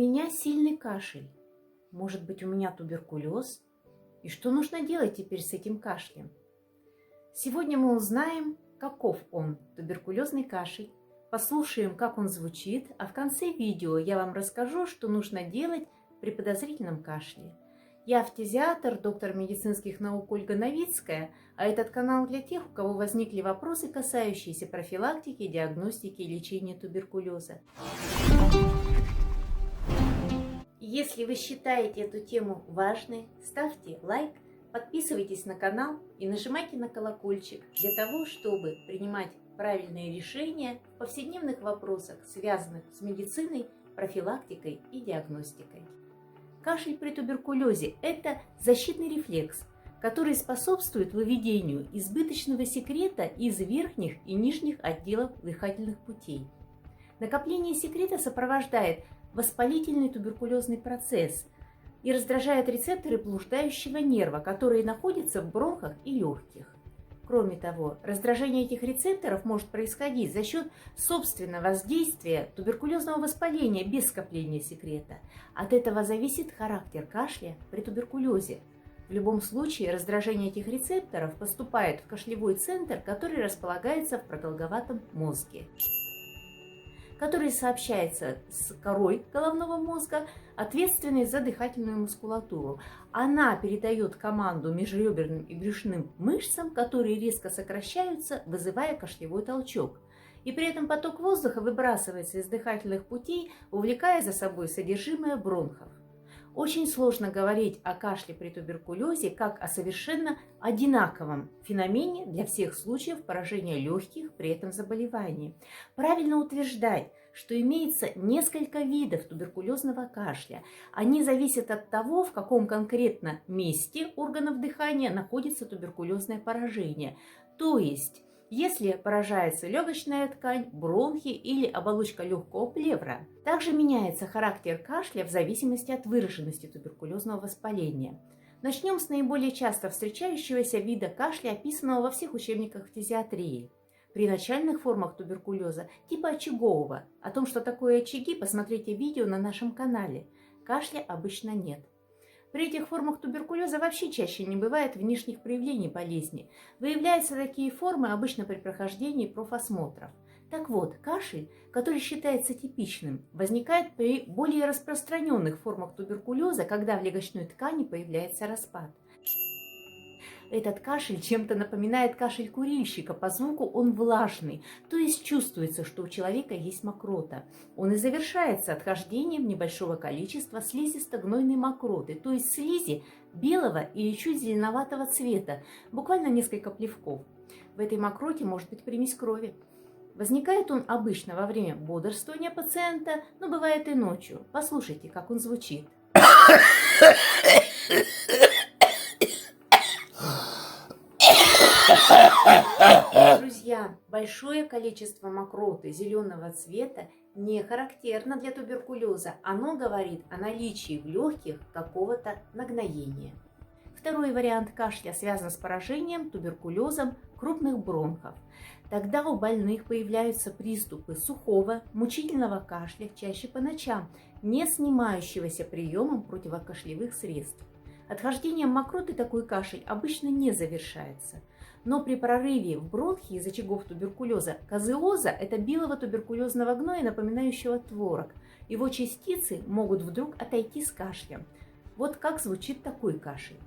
меня сильный кашель. Может быть, у меня туберкулез? И что нужно делать теперь с этим кашлем? Сегодня мы узнаем, каков он, туберкулезный кашель. Послушаем, как он звучит, а в конце видео я вам расскажу, что нужно делать при подозрительном кашле. Я фтизиатр, доктор медицинских наук Ольга Новицкая, а этот канал для тех, у кого возникли вопросы, касающиеся профилактики, диагностики и лечения туберкулеза. Если вы считаете эту тему важной, ставьте лайк, подписывайтесь на канал и нажимайте на колокольчик для того, чтобы принимать правильные решения в повседневных вопросах, связанных с медициной, профилактикой и диагностикой. Кашель при туберкулезе – это защитный рефлекс, который способствует выведению избыточного секрета из верхних и нижних отделов дыхательных путей. Накопление секрета сопровождает воспалительный туберкулезный процесс и раздражает рецепторы блуждающего нерва, которые находятся в бронхах и легких. Кроме того, раздражение этих рецепторов может происходить за счет собственного воздействия туберкулезного воспаления без скопления секрета. От этого зависит характер кашля при туберкулезе. В любом случае, раздражение этих рецепторов поступает в кашлевой центр, который располагается в продолговатом мозге, который сообщается с корой головного мозга, ответственной за дыхательную мускулатуру. Она передает команду межреберным и брюшным мышцам, которые резко сокращаются, вызывая кашлевой толчок. И при этом поток воздуха выбрасывается из дыхательных путей, увлекая за собой содержимое бронхов. Очень сложно говорить о кашле при туберкулезе как о совершенно одинаковом феномене для всех случаев поражения легких при этом заболевании. Правильно утверждать, что имеется несколько видов туберкулезного кашля. Они зависят от того, в каком конкретно месте органов дыхания находится туберкулезное поражение. То есть, если поражается легочная ткань, бронхи или оболочка легкого плевра. Также меняется характер кашля в зависимости от выраженности туберкулезного воспаления. Начнем с наиболее часто встречающегося вида кашля, описанного во всех учебниках фтизиатрии. При начальных формах туберкулеза типа очагового, о том, что такое очаги, посмотрите видео на нашем канале. Кашля обычно нет. При этих формах туберкулеза вообще чаще не бывает внешних проявлений болезни. Выявляются такие формы обычно при прохождении профосмотров. Так вот, кашель, который считается типичным, возникает при более распространенных формах туберкулеза, когда в легочной ткани появляется распад. Этот кашель чем-то напоминает кашель курильщика, по звуку он влажный, то есть чувствуется, что у человека есть мокрота. Он и завершается отхождением небольшого количества слизисто-гнойной мокроты, то есть слизи белого или чуть зеленоватого цвета, буквально несколько плевков. В этой мокроте может быть примесь крови. Возникает он обычно во время бодрствования пациента, но бывает и ночью. Послушайте, как он звучит. Друзья, большое количество мокроты зеленого цвета не характерно для туберкулеза. Оно говорит о наличии в легких какого-то нагноения. Второй вариант кашля связан с поражением туберкулезом крупных бронхов. Тогда у больных появляются приступы сухого, мучительного кашля, чаще по ночам, не снимающегося приемом противокашлевых средств. Отхождением мокроты такой кашель обычно не завершается. Но при прорыве в бронхи из очагов туберкулеза казеоза – это белого туберкулезного гноя, напоминающего творог. Его частицы могут вдруг отойти с кашлем. Вот как звучит такой кашель.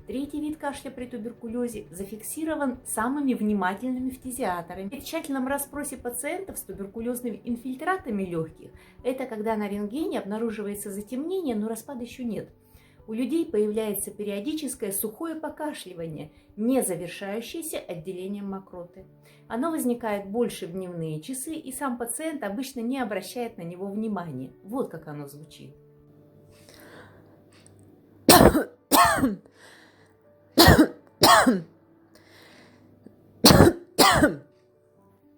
Третий вид кашля при туберкулезе зафиксирован самыми внимательными фтизиатрами. При тщательном расспросе пациентов с туберкулезными инфильтратами легких – это когда на рентгене обнаруживается затемнение, но распада еще нет. У людей появляется периодическое сухое покашливание, не завершающееся отделением мокроты. Оно возникает больше в дневные часы, и сам пациент обычно не обращает на него внимания. Вот как оно звучит.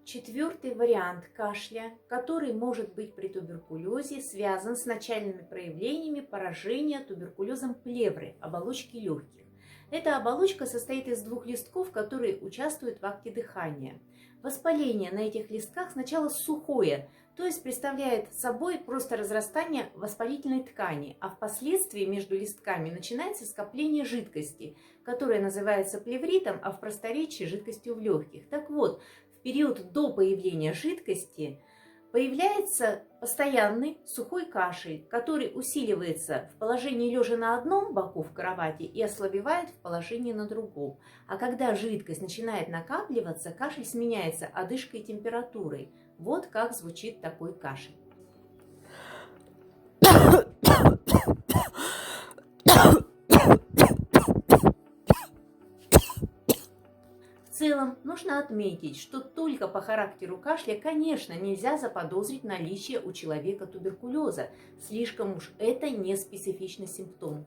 Четвертый вариант кашля, который может быть при туберкулезе, связан с начальными проявлениями поражения туберкулезом плевры, оболочки легких. Эта оболочка состоит из двух листков, которые участвуют в акте дыхания. Воспаление на этих листках сначала сухое, то есть представляет собой просто разрастание воспалительной ткани, а впоследствии между листками начинается скопление жидкости, которая называется плевритом, а в просторечии жидкостью в легких. Так вот, в период до появления жидкости появляется постоянный сухой кашель, который усиливается в положении лежа на одном боку в кровати и ослабевает в положении на другом. А когда жидкость начинает накапливаться, кашель сменяется одышкой и температурой. Вот как звучит такой кашель. В целом, нужно отметить, что только по характеру кашля, конечно, нельзя заподозрить наличие у человека туберкулеза. Слишком уж это не специфичный симптом.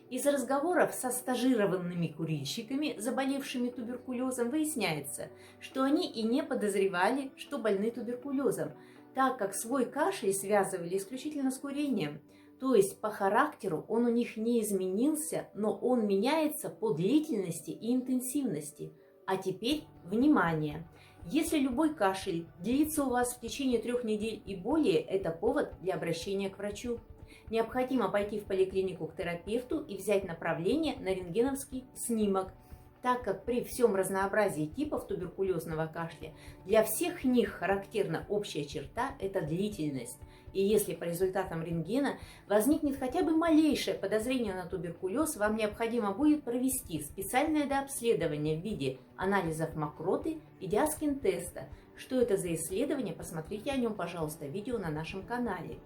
Из разговоров со стажированными курильщиками, заболевшими туберкулезом, выясняется, что они и не подозревали, что больны туберкулезом, так как свой кашель связывали исключительно с курением. То есть по характеру он у них не изменился, но он меняется по длительности и интенсивности. А теперь внимание! Если любой кашель длится у вас в течение 3 недель и более, это повод для обращения к врачу. Необходимо пойти в поликлинику к терапевту и взять направление на рентгеновский снимок, так как при всем разнообразии типов туберкулезного кашля для всех них характерна общая черта – это длительность. И если по результатам рентгена возникнет хотя бы малейшее подозрение на туберкулез, вам необходимо будет провести специальное дообследование в виде анализов мокроты и диаскин-теста. Что это за исследование, посмотрите о нем, пожалуйста, видео на нашем канале.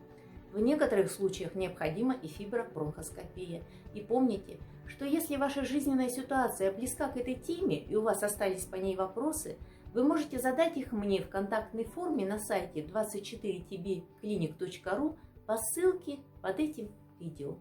В некоторых случаях необходима и фибробронхоскопия. И помните, что если ваша жизненная ситуация близка к этой теме и у вас остались по ней вопросы, вы можете задать их мне в контактной форме на сайте 24tbclinic.ru по ссылке под этим видео.